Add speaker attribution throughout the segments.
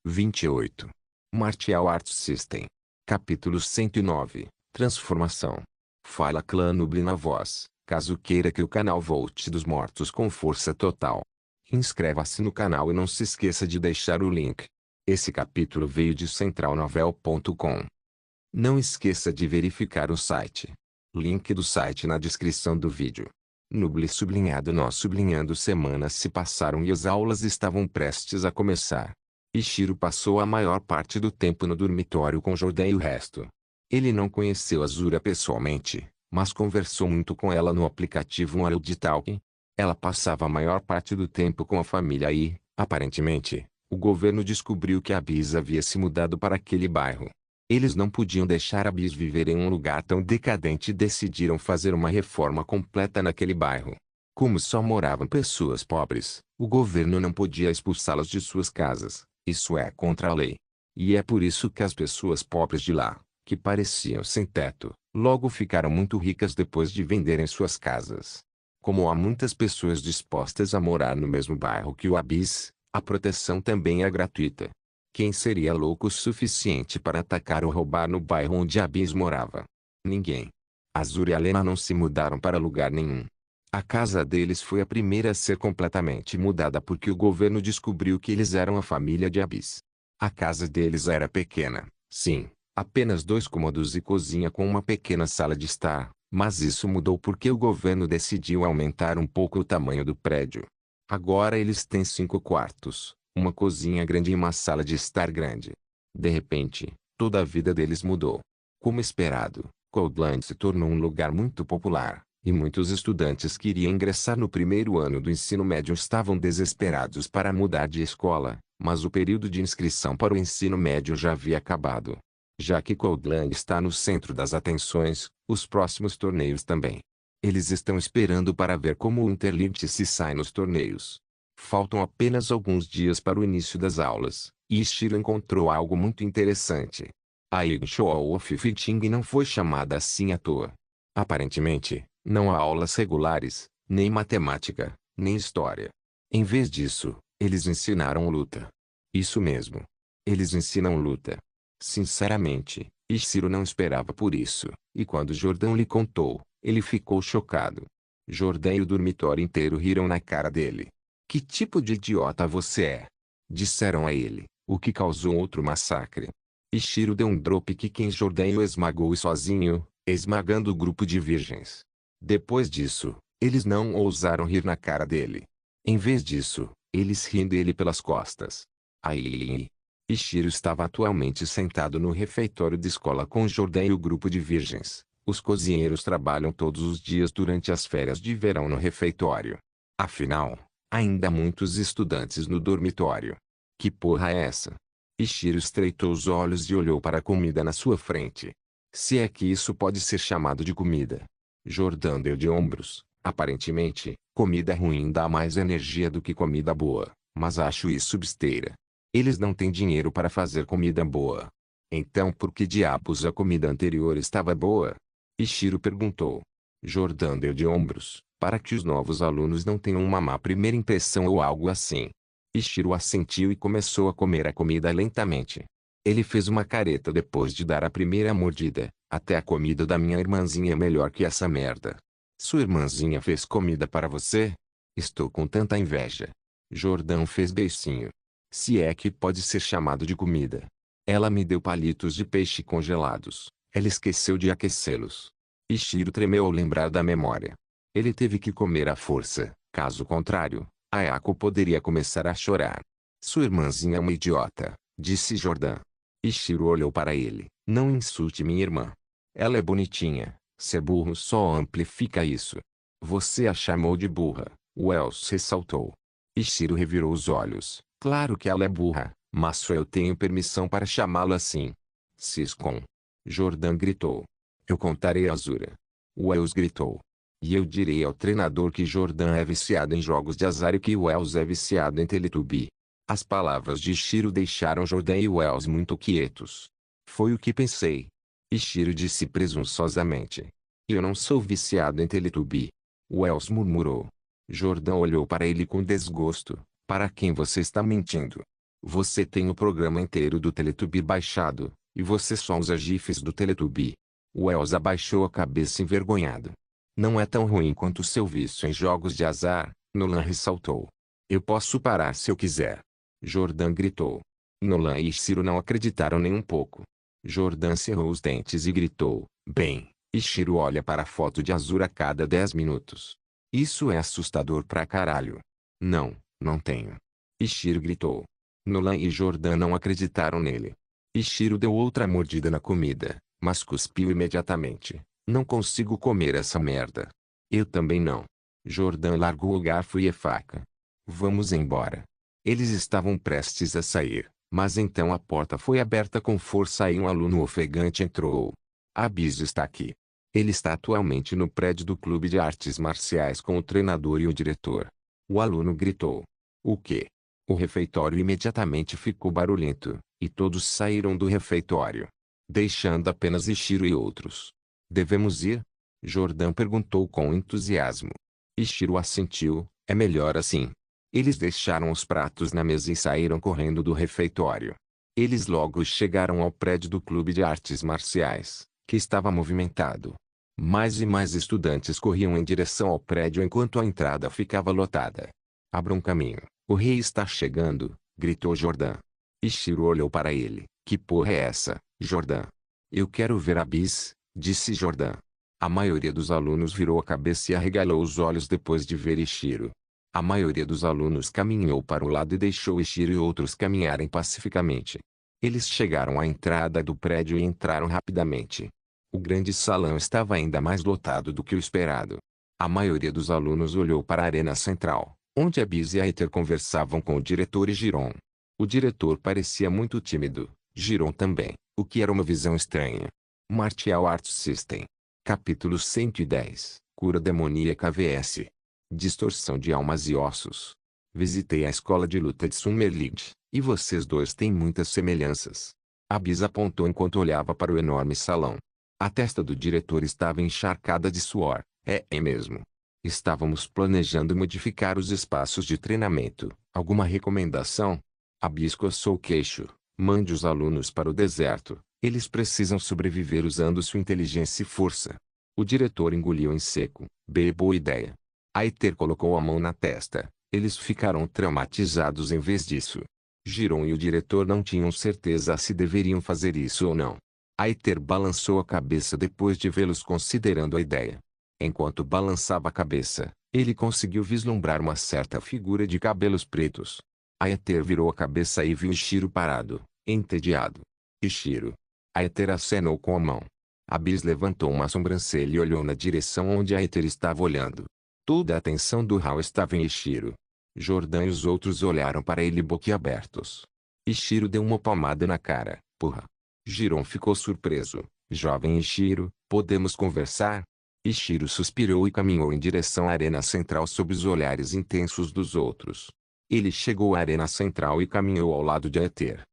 Speaker 1: 28. Martial Arts System. Capítulo 109. Transformação. Fala Clã Noob na voz, caso queira que o canal volte dos mortos com força total. Inscreva-se no canal e não se esqueça de deixar o link. Esse capítulo veio de centralnovel.com. Não esqueça de verificar o site. Link do site na descrição do vídeo. Noob sublinhado nós sublinhando semanas se passaram e as aulas estavam prestes a começar. Ichiro passou a maior parte do tempo no dormitório com Jordan e o resto. Ele não conheceu Azura pessoalmente, mas conversou muito com ela no aplicativo World Talk. Ela passava a maior parte do tempo com a família e, aparentemente, o governo descobriu que a Bis havia se mudado para aquele bairro. Eles não podiam deixar a Bis viver em um lugar tão decadente e decidiram fazer uma reforma completa naquele bairro. Como só moravam pessoas pobres, o governo não podia expulsá-las de suas casas. Isso é contra a lei. E é por isso que as pessoas pobres de lá, que pareciam sem teto, logo ficaram muito ricas depois de venderem suas casas. Como há muitas pessoas dispostas a morar no mesmo bairro que o Abyss, a proteção também é gratuita. Quem seria louco o suficiente para atacar ou roubar no bairro onde Abyss morava? Ninguém. Azura e Alena não se mudaram para lugar nenhum. A casa deles foi a primeira a ser completamente mudada porque o governo descobriu que eles eram a família de Abyss. A casa deles era pequena, sim, apenas 2 cômodos e cozinha com uma pequena sala de estar, mas isso mudou porque o governo decidiu aumentar um pouco o tamanho do prédio. Agora eles têm 5 quartos, uma cozinha grande e uma sala de estar grande. De repente, toda a vida deles mudou. Como esperado, Coldland se tornou um lugar muito popular. E muitos estudantes que iriam ingressar no primeiro ano do ensino médio estavam desesperados para mudar de escola, mas o período de inscrição para o ensino médio já havia acabado. Já que Coldland está no centro das atenções, os próximos torneios também. Eles estão esperando para ver como o Interlite se sai nos torneios. Faltam apenas alguns dias para o início das aulas, e Ichiro encontrou algo muito interessante. A Igshou of Fighting não foi chamada assim à toa. Aparentemente, não há aulas regulares, nem matemática, nem história. Em vez disso, eles ensinaram luta. Isso mesmo. Eles ensinam luta. Sinceramente, Ichiro não esperava por isso, e quando Jordan lhe contou, ele ficou chocado. Jordan e o dormitório inteiro riram na cara dele. Que tipo de idiota você é? Disseram a ele, o que causou outro massacre. Ichiro deu um dropkick em Jordan e o esmagou sozinho, esmagando o grupo de virgens. Depois disso, eles não ousaram rir na cara dele. Em vez disso, eles riam dele pelas costas. Aí, Ichiro estava atualmente sentado no refeitório de escola com Jordan e o grupo de virgens. Os cozinheiros trabalham todos os dias durante as férias de verão no refeitório. Afinal, ainda há muitos estudantes no dormitório. Que porra é essa? Ichiro estreitou os olhos e olhou para a comida na sua frente. Se é que isso pode ser chamado de comida. Jordan deu de ombros. Aparentemente, comida ruim dá mais energia do que comida boa, mas acho isso besteira. Eles não têm dinheiro para fazer comida boa. Então por que diabos a comida anterior estava boa? Ichiro perguntou. Jordan deu de ombros, para que os novos alunos não tenham uma má primeira impressão ou algo assim. Ichiro assentiu e começou a comer a comida lentamente. Ele fez uma careta depois de dar a primeira mordida. Até a comida da minha irmãzinha é melhor que essa merda. Sua irmãzinha fez comida para você? Estou com tanta inveja. Jordan fez beicinho. Se é que pode ser chamado de comida. Ela me deu palitos de peixe congelados. Ela esqueceu de aquecê-los. Ichiro tremeu ao lembrar da memória. Ele teve que comer à força, caso contrário, Ayako poderia começar a chorar. Sua irmãzinha é uma idiota, disse Jordan. Ichiro olhou para ele. Não insulte minha irmã. Ela é bonitinha. Ser burro só amplifica isso. Você a chamou de burra, Wells ressaltou. Ichiro revirou os olhos. Claro que ela é burra, mas só eu tenho permissão para chamá-la assim. Siscom. Jordan gritou. Eu contarei a Azura. Wells gritou. E eu direi ao treinador que Jordan é viciado em jogos de azar e que Wells é viciado em Teletubby. As palavras de Ichiro deixaram Jordan e Wells muito quietos. Foi o que pensei. Ichiro disse presunçosamente. Eu não sou viciado em Teletubby. Wells murmurou. Jordan olhou para ele com desgosto. Para quem você está mentindo? Você tem o programa inteiro do Teletubby baixado, e você só usa GIFs do Teletubby. O Elsa baixou a cabeça envergonhado. Não é tão ruim quanto seu vício em jogos de azar, Nolan ressaltou. Eu posso parar se eu quiser. Jordan gritou. Nolan e Ichiro não acreditaram nem um pouco. Jordan cerrou os dentes e gritou, bem, Ichiro olha para a foto de Azura a cada 10 minutos. Isso é assustador pra caralho. Não, não tenho. Ichiro gritou. Nolan e Jordan não acreditaram nele. Ichiro deu outra mordida na comida, mas cuspiu imediatamente. Não consigo comer essa merda. Eu também não. Jordan largou o garfo e a faca. Vamos embora. Eles estavam prestes a sair, mas então a porta foi aberta com força e um aluno ofegante entrou. Abyss está aqui. Ele está atualmente no prédio do clube de artes marciais com o treinador e o diretor. O aluno gritou. O quê? O refeitório imediatamente ficou barulhento, e todos saíram do refeitório, deixando apenas Ichiro e outros. Devemos ir? Jordan perguntou com entusiasmo. Ichiro assentiu, é melhor assim. Eles deixaram os pratos na mesa e saíram correndo do refeitório. Eles logo chegaram ao prédio do clube de artes marciais, que estava movimentado. Mais e mais estudantes corriam em direção ao prédio enquanto a entrada ficava lotada. Abra um caminho, o rei está chegando, gritou Jordan. Ichiro olhou para ele. Que porra é essa, Jordan? Eu quero ver Abyss, disse Jordan. A maioria dos alunos virou a cabeça e arregalou os olhos depois de ver Ichiro. A maioria dos alunos caminhou para o lado e deixou Ichiro e outros caminharem pacificamente. Eles chegaram à entrada do prédio e entraram rapidamente. O grande salão estava ainda mais lotado do que o esperado. A maioria dos alunos olhou para a arena central, onde Abyss e Aether conversavam com o diretor e Giron. O diretor parecia muito tímido, Giron também, o que era uma visão estranha. Martial Arts System. Capítulo 110. Cura demoníaca vs. Distorção de almas e ossos. Visitei a escola de luta de Summerlid, e vocês dois têm muitas semelhanças. Abyss apontou enquanto olhava para o enorme salão. A testa do diretor estava encharcada de suor. É mesmo. Estávamos planejando modificar os espaços de treinamento. Alguma recomendação? Abyss coçou o queixo. Mande os alunos para o deserto. Eles precisam sobreviver usando sua inteligência e força. O diretor engoliu em seco. Boa ideia. Aether colocou a mão na testa. Eles ficaram traumatizados em vez disso. Giron e o diretor não tinham certeza se deveriam fazer isso ou não. Aether balançou a cabeça depois de vê-los considerando a ideia. Enquanto balançava a cabeça, ele conseguiu vislumbrar uma certa figura de cabelos pretos. Aether virou a cabeça e viu Ichiro parado, entediado. Ichiro. Aether acenou com a mão. Abyss levantou uma sobrancelha e olhou na direção onde Aether estava olhando. Toda a atenção do Hall estava em Ichiro. Jordan e os outros olharam para ele boquiabertos. Ichiro deu uma palmada na cara. Porra. Giron ficou surpreso. Jovem Ichiro, podemos conversar? Ichiro suspirou e caminhou em direção à arena central sob os olhares intensos dos outros. Ele chegou à arena central e caminhou ao lado de Aether.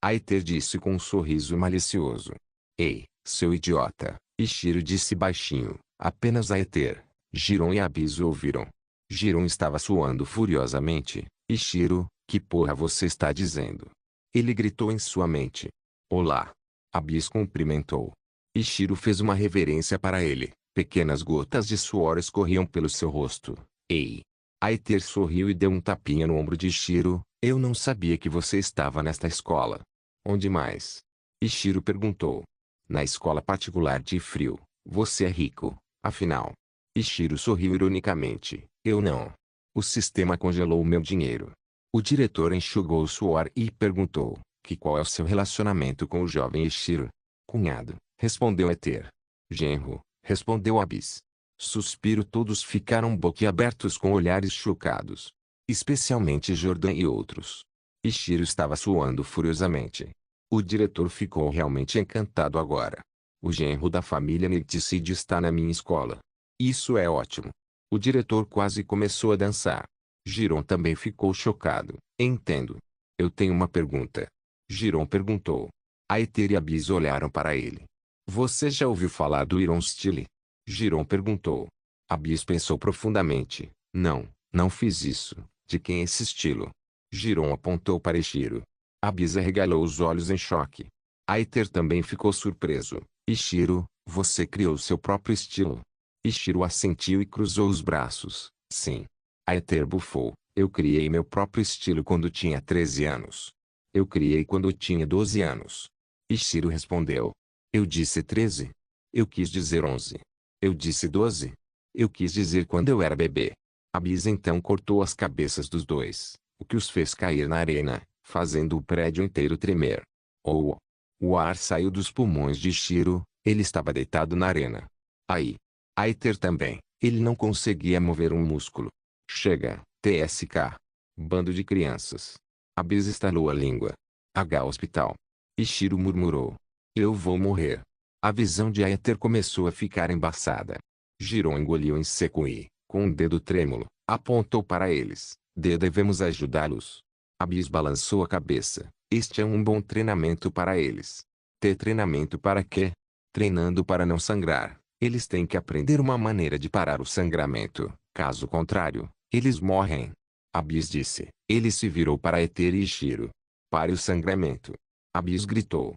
Speaker 1: Aether disse com um sorriso malicioso. Ei, seu idiota, Ichiro disse baixinho. Apenas Aether, Giron e Abyss o ouviram. Giron estava suando furiosamente. Ichiro, que porra você está dizendo? Ele gritou em sua mente. Olá. Abyss cumprimentou. Ichiro fez uma reverência para ele. Pequenas gotas de suor escorriam pelo seu rosto. Ei. Aether sorriu e deu um tapinha no ombro de Ichiro. Eu não sabia que você estava nesta escola. Onde mais? Ichiro perguntou. Na escola particular de Frio. Você é rico, afinal. Ichiro sorriu ironicamente. Eu não. O sistema congelou o meu dinheiro. O diretor enxugou o suor e perguntou. Qual é o seu relacionamento com o jovem Ichiro? Cunhado, respondeu Aether. Genro, respondeu Abyss. Suspiro. Todos ficaram boquiabertos com olhares chocados. Especialmente Jordan e outros. Ichiro estava suando furiosamente. O diretor ficou realmente encantado agora. O genro da família Nightseed está na minha escola. Isso é ótimo. O diretor quase começou a dançar. Giron também ficou chocado. Entendo. Eu tenho uma pergunta. Giron perguntou. Aether e Abyss olharam para ele. Você já ouviu falar do Iron Style? Giron perguntou. Abyss pensou profundamente. Não, não fiz isso. De quem é esse estilo? Jiron apontou para Ishiro. Abis arregalou os olhos em choque. Aether também ficou surpreso. Ishiro, você criou seu próprio estilo. Ishiro assentiu e cruzou os braços. Sim. Aether bufou. Eu criei meu próprio estilo quando tinha 13 anos. Eu criei quando tinha 12 anos. Ishiro respondeu. Eu disse 13. Eu quis dizer 11. Eu disse 12. Eu quis dizer quando eu era bebê. Abis então cortou as cabeças dos dois, o que os fez cair na arena, fazendo o prédio inteiro tremer. Oh! O ar saiu dos pulmões de Ishiro, ele estava deitado na arena. Aí. Aether também, ele não conseguia mover um músculo. Chega, TSK. Bando de crianças. Abis estalou a língua. Hospital. Ishiro murmurou. Eu vou morrer. A visão de Aether começou a ficar embaçada. Jiron engoliu em seco e, com um dedo trêmulo, apontou para eles. Devemos ajudá-los. Abis balançou a cabeça. Este é um bom treinamento para eles. Treinamento para quê? Treinando para não sangrar. Eles têm que aprender uma maneira de parar o sangramento. Caso contrário, eles morrem. Abis disse. Ele se virou para Aether e Ishiro. Pare o sangramento. Abis gritou.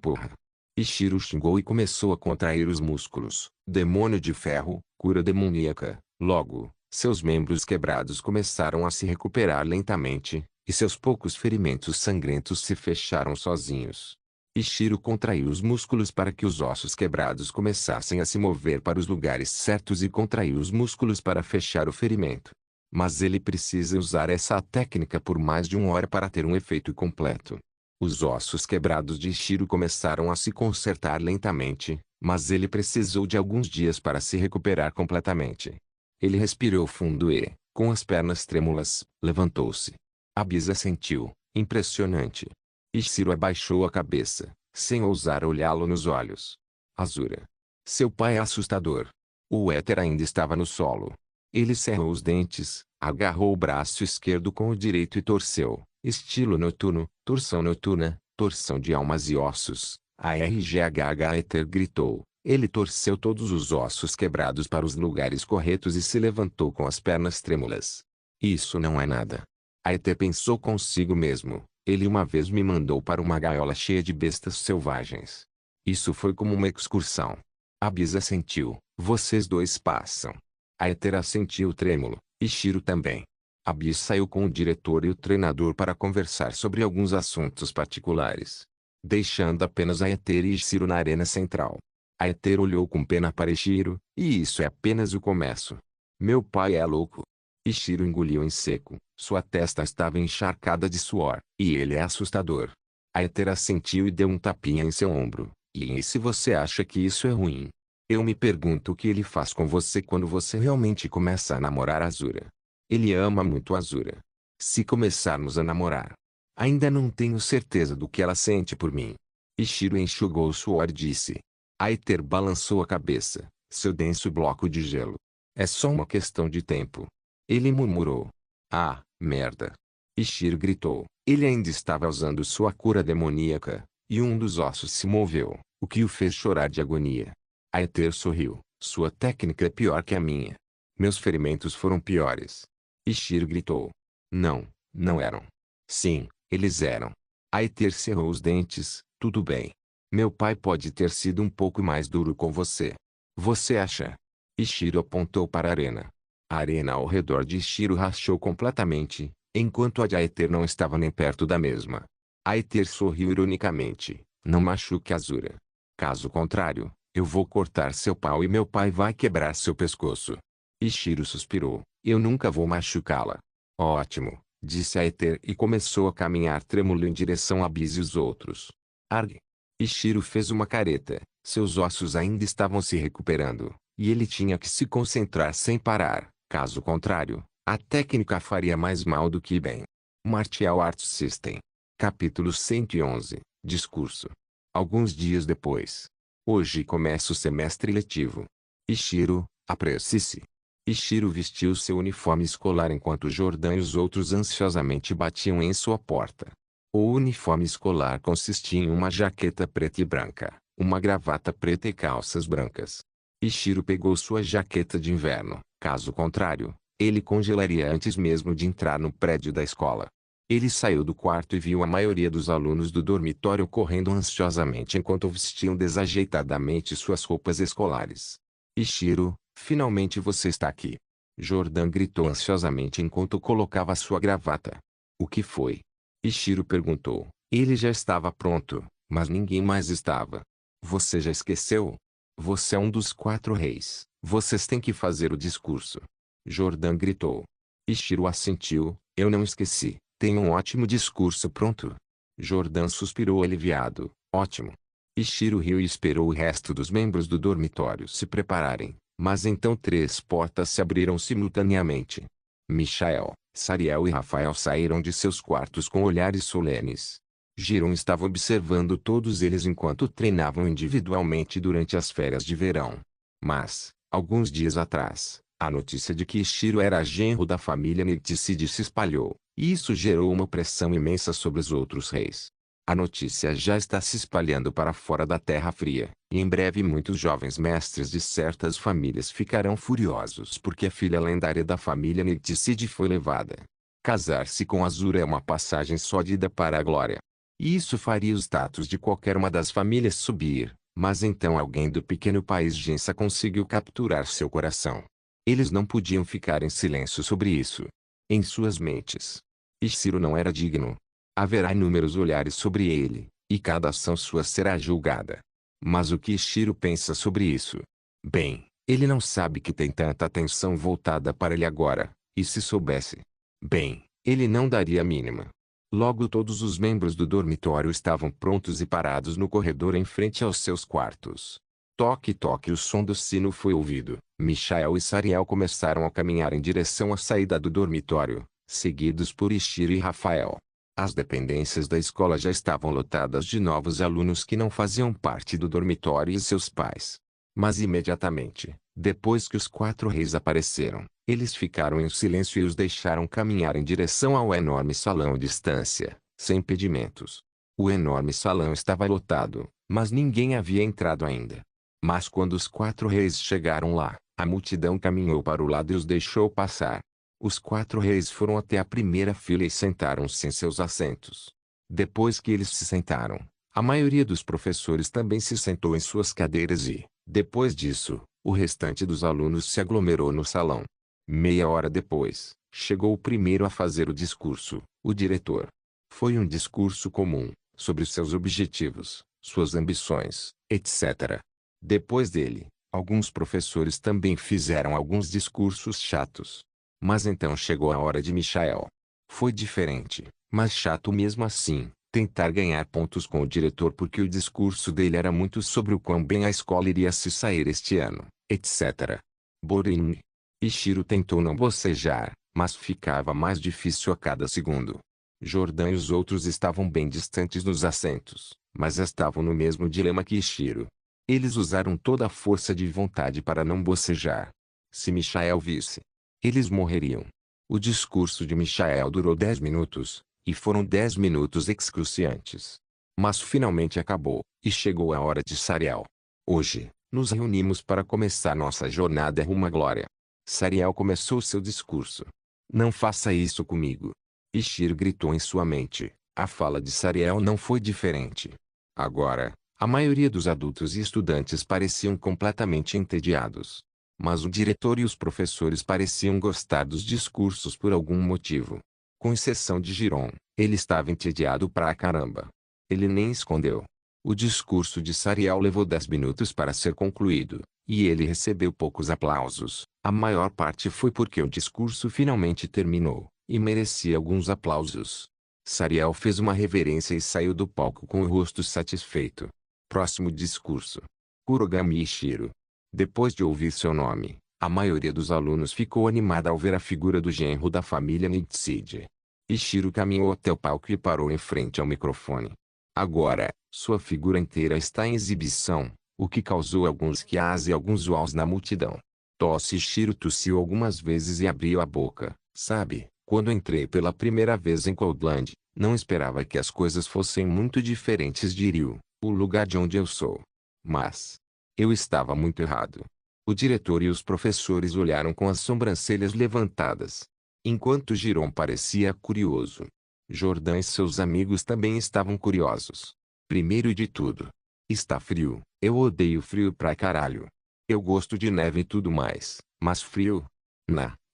Speaker 1: Porra. Ishiro xingou e começou a contrair os músculos. Demônio de ferro, cura demoníaca. Logo, seus membros quebrados começaram a se recuperar lentamente, e seus poucos ferimentos sangrentos se fecharam sozinhos. Ishiro contraiu os músculos para que os ossos quebrados começassem a se mover para os lugares certos e contraiu os músculos para fechar o ferimento. Mas ele precisa usar essa técnica por mais de 1 hora para ter um efeito completo. Os ossos quebrados de Ishiro começaram a se consertar lentamente, mas ele precisou de alguns dias para se recuperar completamente. Ele respirou fundo e, com as pernas trêmulas, levantou-se. Abis assentiu, impressionante. Ishiro abaixou a cabeça, sem ousar olhá-lo nos olhos. Azura. Seu pai é assustador. O éter ainda estava no solo. Ele cerrou os dentes, agarrou o braço esquerdo com o direito e torceu. Estilo noturno, torção noturna, torção de almas e ossos. A Éter gritou. Ele torceu todos os ossos quebrados para os lugares corretos e se levantou com as pernas trêmulas. Isso não é nada. Aether pensou consigo mesmo. Ele uma vez me mandou para uma gaiola cheia de bestas selvagens. Isso foi como uma excursão. Abis assentiu. Vocês dois passam. Aether assentiu trêmulo. Ishiro também. Abis saiu com o diretor e o treinador para conversar sobre alguns assuntos particulares, deixando apenas Aether e Ishiro na arena central. Aether olhou com pena para Ishiro, e isso é apenas o começo. Meu pai é louco. Ishiro engoliu em seco, sua testa estava encharcada de suor, e ele é assustador. Aether assentiu e deu um tapinha em seu ombro. E se você acha que isso é ruim? Eu me pergunto o que ele faz com você quando você realmente começa a namorar Azura. Ele ama muito Azura. Se começarmos a namorar, ainda não tenho certeza do que ela sente por mim. Ishiro enxugou o suor e disse. Aether balançou a cabeça, seu denso bloco de gelo. É só uma questão de tempo. Ele murmurou. Ah, merda. Ishiro gritou. Ele ainda estava usando sua cura demoníaca, e um dos ossos se moveu, o que o fez chorar de agonia. Aether sorriu. Sua técnica é pior que a minha. Meus ferimentos foram piores. Ishiro gritou. Não, não eram. Sim, eles eram. Aether cerrou os dentes. Tudo bem. Meu pai pode ter sido um pouco mais duro com você. Você acha? Ishiro apontou para a arena. A arena ao redor de Ishiro rachou completamente, enquanto a de Aether não estava nem perto da mesma. Aether sorriu ironicamente. Não machuque Azura. Caso contrário, eu vou cortar seu pau e meu pai vai quebrar seu pescoço. Ishiro suspirou. Eu nunca vou machucá-la. Ótimo, disse Aether e começou a caminhar trêmulo em direção a Abis e os outros. Arg. Ishiro fez uma careta. Seus ossos ainda estavam se recuperando, e ele tinha que se concentrar sem parar. Caso contrário, a técnica faria mais mal do que bem. Martial Arts System. Capítulo 111. Discurso. Alguns dias depois. Hoje começa o semestre letivo. Ishiro, apresse-se. Ishiro vestiu seu uniforme escolar enquanto Jordan e os outros ansiosamente batiam em sua porta. O uniforme escolar consistia em uma jaqueta preta e branca, uma gravata preta e calças brancas. Ishiro pegou sua jaqueta de inverno, caso contrário, ele congelaria antes mesmo de entrar no prédio da escola. Ele saiu do quarto e viu a maioria dos alunos do dormitório correndo ansiosamente enquanto vestiam desajeitadamente suas roupas escolares. Ishiro, finalmente você está aqui. Jordan gritou ansiosamente enquanto colocava sua gravata. O que foi? Ishiro perguntou. Ele já estava pronto, mas ninguém mais estava. Você já esqueceu? Você é um dos 4 reis. Vocês têm que fazer o discurso. Jordan gritou. Ishiro assentiu. Eu não esqueci. Tenho um ótimo discurso pronto. Jordan suspirou aliviado. Ótimo. Ishiro riu e esperou o resto dos membros do dormitório se prepararem, mas então 3 portas se abriram simultaneamente. Michael, Sariel e Rafael saíram de seus quartos com olhares solenes. Jiron estava observando todos eles enquanto treinavam individualmente durante as férias de verão. Mas, alguns dias atrás, a notícia de que Ishiro era genro da família Nitsuji se espalhou, e isso gerou uma pressão imensa sobre os outros reis. A notícia já está se espalhando para fora da Terra Fria, e em breve muitos jovens mestres de certas famílias ficarão furiosos porque a filha lendária da família Nitsuji foi levada. Casar-se com Azura é uma passagem só de ida para a glória. E isso faria o status de qualquer uma das famílias subir, mas então alguém do pequeno país Jinsa conseguiu capturar seu coração. Eles não podiam ficar em silêncio sobre isso. Em suas mentes, Ishiro não era digno. Haverá inúmeros olhares sobre ele, e cada ação sua será julgada. Mas o que Ishiro pensa sobre isso? Bem, ele não sabe que tem tanta atenção voltada para ele agora, e se soubesse, bem, ele não daria a mínima. Logo todos os membros do dormitório estavam prontos e parados no corredor em frente aos seus quartos. Toque toque, o som do sino foi ouvido. Michael e Sariel começaram a caminhar em direção à saída do dormitório, seguidos por Ishiro e Rafael. As dependências da escola já estavam lotadas de novos alunos que não faziam parte do dormitório e seus pais. Mas imediatamente, depois que os 4 reis apareceram, eles ficaram em silêncio e os deixaram caminhar em direção ao enorme salão à distância, sem impedimentos. O enorme salão estava lotado, mas ninguém havia entrado ainda. Mas quando os 4 reis chegaram lá, a multidão caminhou para o lado e os deixou passar. Os 4 reis foram até a primeira fila e sentaram-se em seus assentos. Depois que eles se sentaram, a maioria dos professores também se sentou em suas cadeiras e, depois disso, o restante dos alunos se aglomerou no salão. Meia hora depois, chegou o primeiro a fazer o discurso, o diretor. Foi um discurso comum, sobre seus objetivos, suas ambições, etc. Depois dele, alguns professores também fizeram alguns discursos chatos. Mas então chegou a hora de Michael. Foi diferente, mas chato mesmo assim, tentar ganhar pontos com o diretor porque o discurso dele era muito sobre o quão bem a escola iria se sair este ano, etc. Boring. Ishiro tentou não bocejar, mas ficava mais difícil a cada segundo. Jordan e os outros estavam bem distantes nos assentos, mas estavam no mesmo dilema que Ishiro. Eles usaram toda a força de vontade para não bocejar. Se Michael visse, eles morreriam. O discurso de Michael durou 10 minutos, e foram 10 minutos excruciantes. Mas finalmente acabou, e chegou a hora de Sariel. Hoje, nos reunimos para começar nossa jornada rumo à glória. Sariel começou seu discurso. Não faça isso comigo. Ishiro gritou em sua mente. A fala de Sariel não foi diferente. Agora, a maioria dos adultos e estudantes pareciam completamente entediados. Mas o diretor e os professores pareciam gostar dos discursos por algum motivo. Com exceção de Jiron, ele estava entediado pra caramba. Ele nem escondeu. O discurso de Sariel levou 10 minutos para ser concluído, e ele recebeu poucos aplausos. A maior parte foi porque o discurso finalmente terminou, e merecia alguns aplausos. Sariel fez uma reverência e saiu do palco com o rosto satisfeito. Próximo discurso. Kurogami Ishiro. Depois de ouvir seu nome, a maioria dos alunos ficou animada ao ver a figura do genro da família Nitsuji. Ishiro caminhou até o palco e parou em frente ao microfone. Agora, sua figura inteira está em exibição, o que causou alguns quiás e alguns uaus na multidão. Ishiro tossiu algumas vezes e abriu a boca. Sabe, quando entrei pela primeira vez em Coldland, não esperava que as coisas fossem muito diferentes de Ryu, o lugar de onde eu sou. Mas eu estava muito errado. O diretor e os professores olharam com as sobrancelhas levantadas. Enquanto Jiron parecia curioso. Jordan e seus amigos também estavam curiosos. Primeiro de tudo, está frio. Eu odeio frio pra caralho. Eu gosto de neve e tudo mais, mas frio?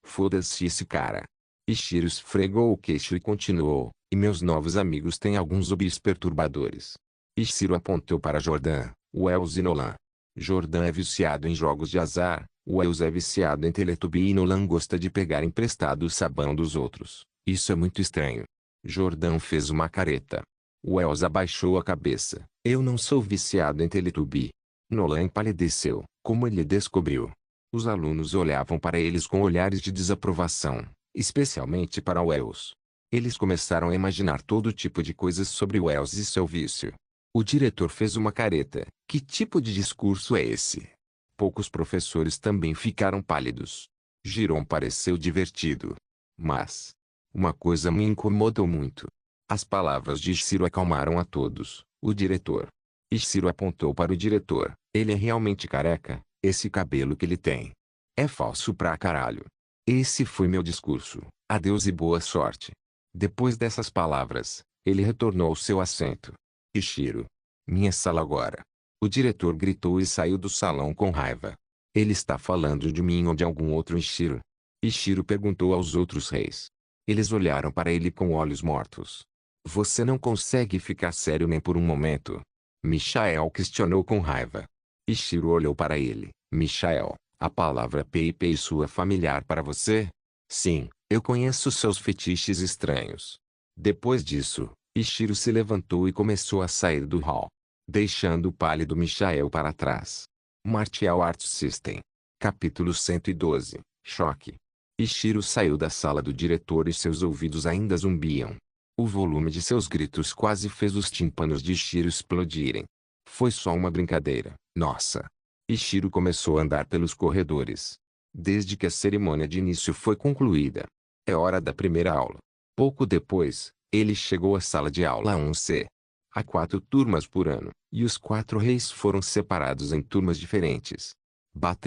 Speaker 1: Foda-se esse cara. Ishiro esfregou o queixo e continuou, e meus novos amigos têm alguns hobbies perturbadores. Ishiro apontou para Jordan, Wells e Nolan. Jordan é viciado em jogos de azar, Wells é viciado em Teletubby e Nolan gosta de pegar emprestado o sabão dos outros. Isso é muito estranho. Jordan fez uma careta. Wells abaixou a cabeça. Eu não sou viciado em Teletubby. Nolan empalideceu. Como ele descobriu? Os alunos olhavam para eles com olhares de desaprovação, especialmente para Wells. Eles começaram a imaginar todo tipo de coisas sobre Wells e seu vício. O diretor fez uma careta. Que tipo de discurso é esse? Poucos professores também ficaram pálidos. Giron pareceu divertido. Mas uma coisa me incomodou muito. As palavras de Ishiro acalmaram a todos. O diretor. Ishiro apontou para o diretor. Ele é realmente careca, esse cabelo que ele tem. É falso pra caralho. Esse foi meu discurso. Adeus e boa sorte. Depois dessas palavras, ele retornou ao seu assento. Ishiro. Minha sala agora. O diretor gritou e saiu do salão com raiva. Ele está falando de mim ou de algum outro Ishiro? Ishiro perguntou aos outros reis. Eles olharam para ele com olhos mortos. Você não consegue ficar sério nem por um momento? Michael questionou com raiva. Ishiro olhou para ele. Michael, a palavra PIP sua familiar para você? Sim, eu conheço seus fetiches estranhos. Depois disso, Ishiro se levantou e começou a sair do hall, deixando o pálido Michael para trás. Martial Arts System. Capítulo 112. Choque. Ishiro saiu da sala do diretor e seus ouvidos ainda zumbiam. O volume de seus gritos quase fez os tímpanos de Ishiro explodirem. Foi só uma brincadeira. Nossa. Ishiro começou a andar pelos corredores. Desde que a cerimônia de início foi concluída. É hora da primeira aula. Pouco depois, ele chegou à sala de aula 1C. Há 4 turmas por ano, e os 4 reis foram separados em turmas diferentes.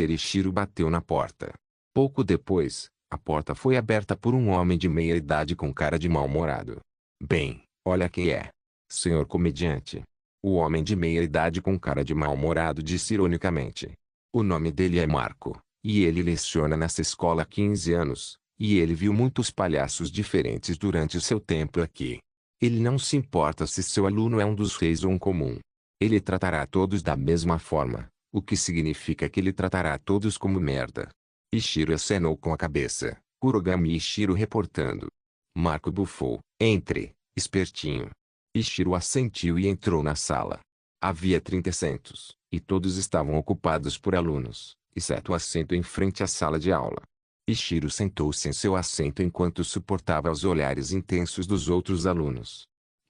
Speaker 1: Ishiro bateu na porta. Pouco depois, a porta foi aberta por um homem de meia idade com cara de mal-humorado. Bem, olha quem é. Senhor comediante. O homem de meia idade com cara de mal-humorado disse ironicamente. O nome dele é Marco, e ele leciona nessa escola há 15 anos, e ele viu muitos palhaços diferentes durante o seu tempo aqui. Ele não se importa se seu aluno é um dos reis ou um comum. Ele tratará todos da mesma forma, o que significa que ele tratará todos como merda. Ishiro acenou com a cabeça. Kurogami Ishiro reportando. Marco bufou. Entre, espertinho. Ishiro assentiu e entrou na sala. Havia 30 assentos, e todos estavam ocupados por alunos, exceto o assento em frente à sala de aula. Ishiro sentou-se em seu assento enquanto suportava os olhares intensos dos outros alunos.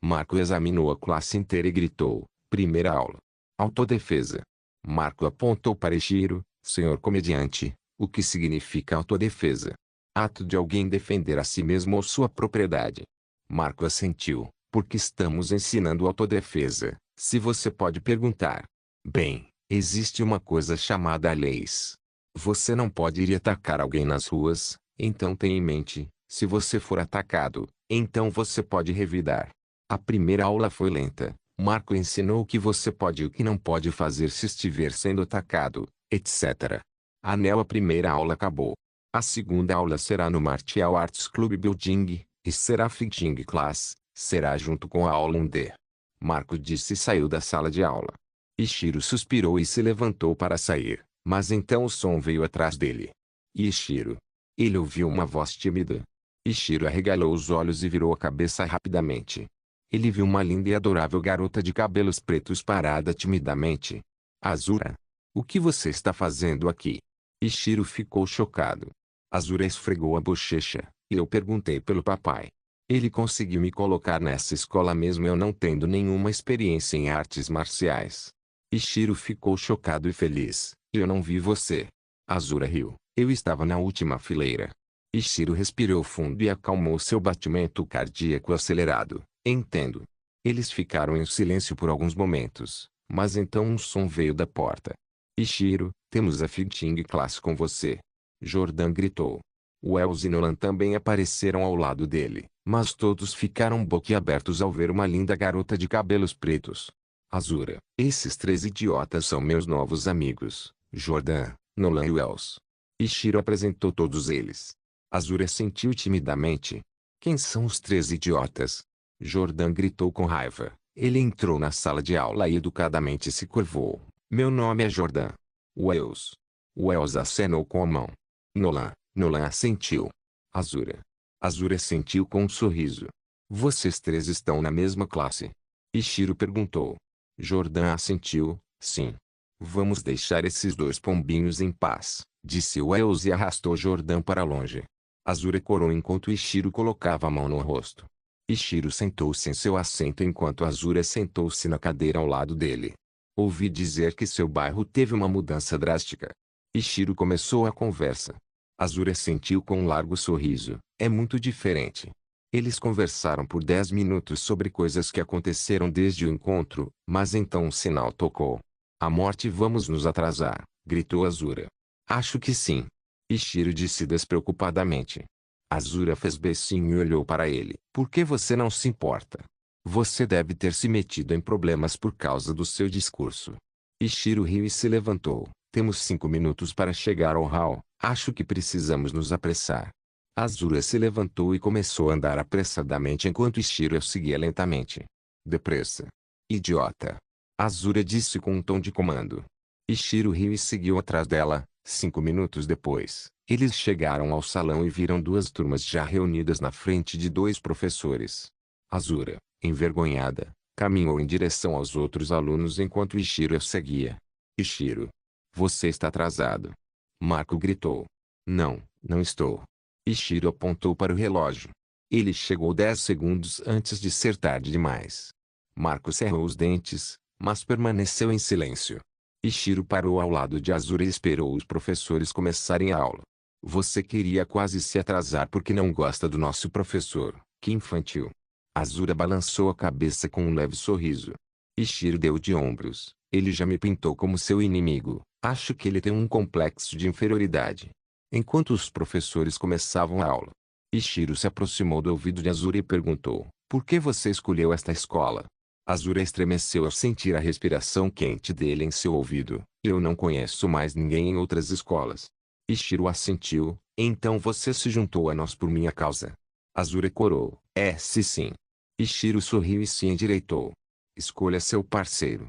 Speaker 1: Marco examinou a classe inteira e gritou, primeira aula. Autodefesa. Marco apontou para Ishiro, senhor comediante, o que significa autodefesa. Ato de alguém defender a si mesmo ou sua propriedade. Marco assentiu, porque estamos ensinando autodefesa, se você pode perguntar. Bem, existe uma coisa chamada leis. Você não pode ir atacar alguém nas ruas, então tenha em mente, se você for atacado, então você pode revidar. A primeira aula foi lenta. Marco ensinou o que você pode e o que não pode fazer se estiver sendo atacado, etc. A primeira aula acabou. A segunda aula será no Martial Arts Club Building, e será Fighting Class, será junto com a aula 1D. Marco disse e saiu da sala de aula. Ishiro suspirou e se levantou para sair, mas então o som veio atrás dele. Ishiro. Ele ouviu uma voz tímida. Ishiro arregalou os olhos e virou a cabeça rapidamente. Ele viu uma linda e adorável garota de cabelos pretos parada timidamente. Azura. O que você está fazendo aqui? Ishiro ficou chocado. Azura esfregou a bochecha, e eu perguntei pelo papai. Ele conseguiu me colocar nessa escola mesmo eu não tendo nenhuma experiência em artes marciais. Ishiro ficou chocado e feliz. Eu não vi você. Azura riu. Eu estava na última fileira. Ishiro respirou fundo e acalmou seu batimento cardíaco acelerado. Entendo. Eles ficaram em silêncio por alguns momentos, mas então um som veio da porta. Ishiro, temos a Fighting Class com você. Jordan gritou. Wells e Nolan também apareceram ao lado dele, Mas todos ficaram boquiabertos ao ver uma linda garota de cabelos pretos. Azura, esses 3 idiotas são meus novos amigos, Jordan, Nolan e Wells. Ishiro apresentou todos eles. Azura sentiu timidamente. Quem são os 3 idiotas? Jordan gritou com raiva. Ele entrou na sala de aula e educadamente se curvou. Meu nome é Jordan. Wells. Wells acenou com a mão. Nolan assentiu. Azura. Azura assentiu com um sorriso. Vocês 3 estão na mesma classe? Ishiro perguntou. Jordan assentiu, sim. Vamos deixar esses 2 pombinhos em paz, disse Wells e arrastou Jordan para longe. Azura corou enquanto Ishiro colocava a mão no rosto. Ishiro sentou-se em seu assento enquanto Azura sentou-se na cadeira ao lado dele. Ouvi dizer que seu bairro teve uma mudança drástica. Ishiro começou a conversa. Azura sentiu com um largo sorriso. É muito diferente. Eles conversaram por 10 minutos sobre coisas que aconteceram desde o encontro, mas então um sinal tocou. A morte, vamos nos atrasar, gritou Azura. Acho que sim. Ishiro disse despreocupadamente. Azura fez becinho e olhou para ele. Por que você não se importa? Você deve ter se metido em problemas por causa do seu discurso. Ishiro riu e se levantou. Temos 5 minutos para chegar ao hall. Acho que precisamos nos apressar. Azura se levantou e começou a andar apressadamente enquanto Ishiro o seguia lentamente. Depressa. Idiota. Azura disse com um tom de comando. Ishiro riu e seguiu atrás dela. 5 minutos depois, eles chegaram ao salão e viram 2 turmas já reunidas na frente de 2 professores. Azura, envergonhada, caminhou em direção aos outros alunos enquanto Ishiro o seguia. Ishiro. Você está atrasado. Marco gritou. Não estou. Ishiro apontou para o relógio. Ele chegou 10 segundos antes de ser tarde demais. Marco cerrou os dentes, mas permaneceu em silêncio. Ishiro parou ao lado de Azura e esperou os professores começarem a aula. Você queria quase se atrasar porque não gosta do nosso professor, que infantil. Azura balançou a cabeça com um leve sorriso. Ishiro deu de ombros. Ele já me pintou como seu inimigo. Acho que ele tem um complexo de inferioridade. Enquanto os professores começavam a aula, Ishiro se aproximou do ouvido de Azura e perguntou, por que você escolheu esta escola? Azura estremeceu ao sentir a respiração quente dele em seu ouvido. Eu não conheço mais ninguém em outras escolas. Ishiro assentiu. Então você se juntou a nós por minha causa. Azura corou. Sim. Ishiro sorriu e se endireitou. Escolha seu parceiro.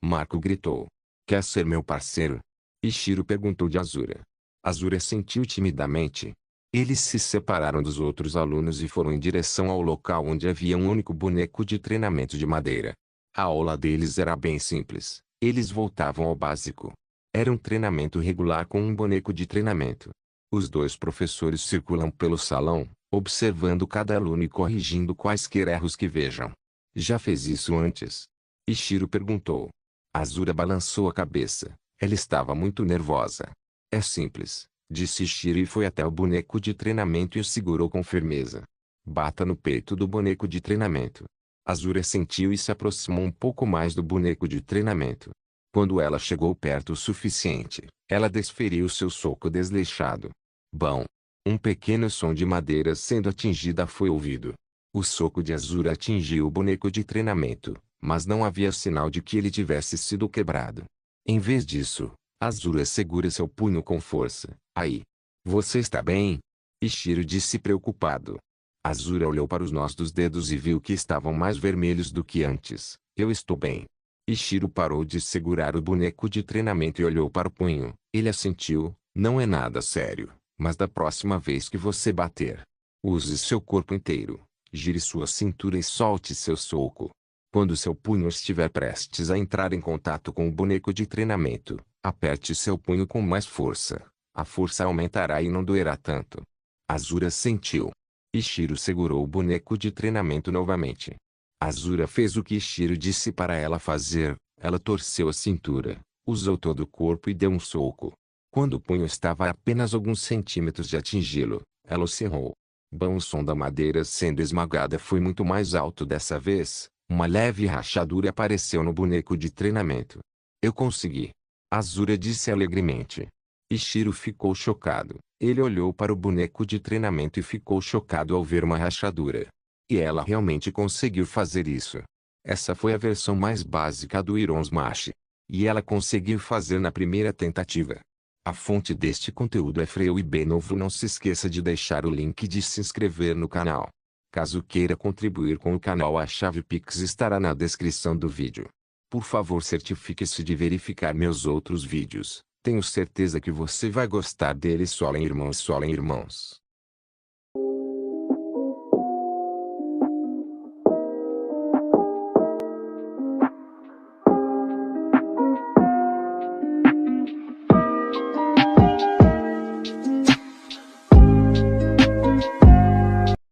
Speaker 1: Marco gritou. Quer ser meu parceiro? Ishiro perguntou de Azura. Azura assentiu timidamente. Eles se separaram dos outros alunos e foram em direção ao local onde havia um único boneco de treinamento de madeira. A aula deles era bem simples. Eles voltavam ao básico. Era um treinamento regular com um boneco de treinamento. Os 2 professores circulam pelo salão, observando cada aluno e corrigindo quaisquer erros que vejam. Já fez isso antes? Ishiro perguntou. Azura balançou a cabeça. Ela estava muito nervosa. É simples, disse Ishiro e foi até o boneco de treinamento e o segurou com firmeza. Bata no peito do boneco de treinamento. Azura sentiu e se aproximou um pouco mais do boneco de treinamento. Quando ela chegou perto o suficiente, ela desferiu seu soco desleixado. Bom! Um pequeno som de madeira sendo atingida foi ouvido. O soco de Azura atingiu o boneco de treinamento, mas não havia sinal de que ele tivesse sido quebrado. Em vez disso, Azura segura seu punho com força. Aí. Você está bem? Ishiro disse preocupado. Azura olhou para os nós dos dedos e viu que estavam mais vermelhos do que antes. Eu estou bem. Ishiro parou de segurar o boneco de treinamento e olhou para o punho. Ele assentiu. Não é nada sério, mas da próxima vez que você bater, use seu corpo inteiro. Gire sua cintura e solte seu soco. Quando seu punho estiver prestes a entrar em contato com o boneco de treinamento, aperte seu punho com mais força. A força aumentará e não doerá tanto. Azura sentiu. Ishiro segurou o boneco de treinamento novamente. Azura fez o que Ishiro disse para ela fazer. Ela torceu a cintura, usou todo o corpo e deu um soco. Quando o punho estava a apenas alguns centímetros de atingi-lo, ela o cerrou. Bom, o som da madeira sendo esmagada foi muito mais alto dessa vez. Uma leve rachadura apareceu no boneco de treinamento. Eu consegui. Azura disse alegremente. Ishiro ficou chocado. Ele olhou para o boneco de treinamento e ficou chocado ao ver uma rachadura. E ela realmente conseguiu fazer isso. Essa foi a versão mais básica do Iron Smash. E ela conseguiu fazer na primeira tentativa. A fonte deste conteúdo é Freio e Benovo. Não se esqueça de deixar o link de se inscrever no canal. Caso queira contribuir com o canal, a chave Pix estará na descrição do vídeo. Por favor, certifique-se de verificar meus outros vídeos. Tenho certeza que você vai gostar deles. Solen Irmãos, Solen Irmãos.